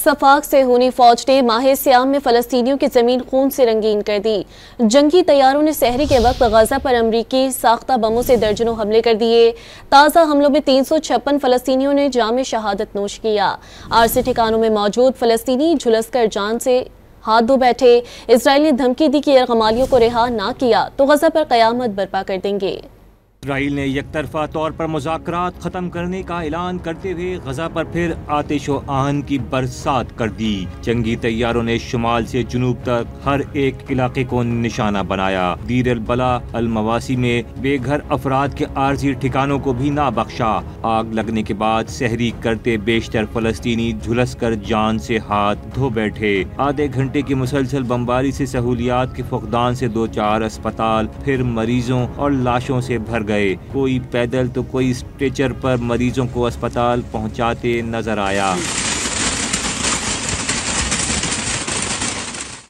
صفاق صہیونی فوج نے ماہ سیام میں فلسطینیوں کی زمین خون سے رنگین کر دی۔ جنگی طیاروں نے سحری کے وقت غزہ پر امریکی ساختہ بموں سے درجنوں حملے کر دیے۔ تازہ حملوں میں 356 فلسطینیوں نے جام شہادت نوش کیا۔ عارضی ٹھکانوں میں موجود فلسطینی جھلس کر جان سے ہاتھ دھو بیٹھے۔ اسرائیل نے دھمکی دی کہ یرغمالیوں کو رہا نہ کیا تو غزہ پر قیامت برپا کر دیں گے۔ اسرائیل نے یک طرفہ طور پر مذاکرات ختم کرنے کا اعلان کرتے ہوئے غزہ پر پھر آتش و آہن کی برسات کر دی۔ جنگی طیاروں نے شمال سے جنوب تک ہر ایک علاقے کو نشانہ بنایا۔ دیر البلا المواسی میں بے گھر افراد کے عارضی ٹھکانوں کو بھی نہ بخشا۔ آگ لگنے کے بعد سحری کرتے بیشتر فلسطینی جھلس کر جان سے ہاتھ دھو بیٹھے۔ آدھے گھنٹے کی مسلسل بمباری سے سہولیات کے فقدان سے دو چار اسپتال پھر مریضوں اور لاشوں سے بھر گئے۔ کوئی پیدل تو کوئی اسٹریچر پر مریضوں کو اسپتال پہنچاتے نظر آیا۔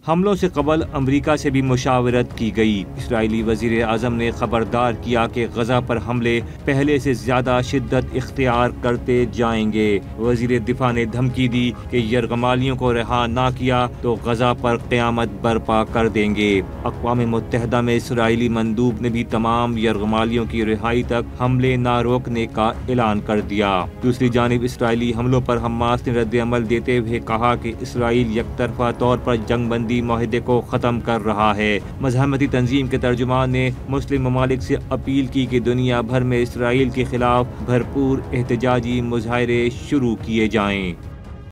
حملوں سے قبل امریکہ سے بھی مشاورت کی گئی۔ اسرائیلی وزیر اعظم نے خبردار کیا کہ غزہ پر حملے پہلے سے زیادہ شدت اختیار کرتے جائیں گے۔ وزیر دفاع نے دھمکی دی کہ یرغمالیوں کو رہا نہ کیا تو غزہ پر قیامت برپا کر دیں گے۔ اقوام متحدہ میں اسرائیلی مندوب نے بھی تمام یرغمالیوں کی رہائی تک حملے نہ روکنے کا اعلان کر دیا۔ دوسری جانب اسرائیلی حملوں پر حماس نے رد عمل دیتے ہوئے کہا کہ اسرائیل یک طرفہ طور پر جنگ بندی معاہدے کو ختم کر رہا ہے۔ مزاحمتی تنظیم کے ترجمان نے مسلم ممالک سے اپیل کی کہ دنیا بھر میں اسرائیل کے خلاف بھرپور احتجاجی مظاہرے شروع کیے جائیں۔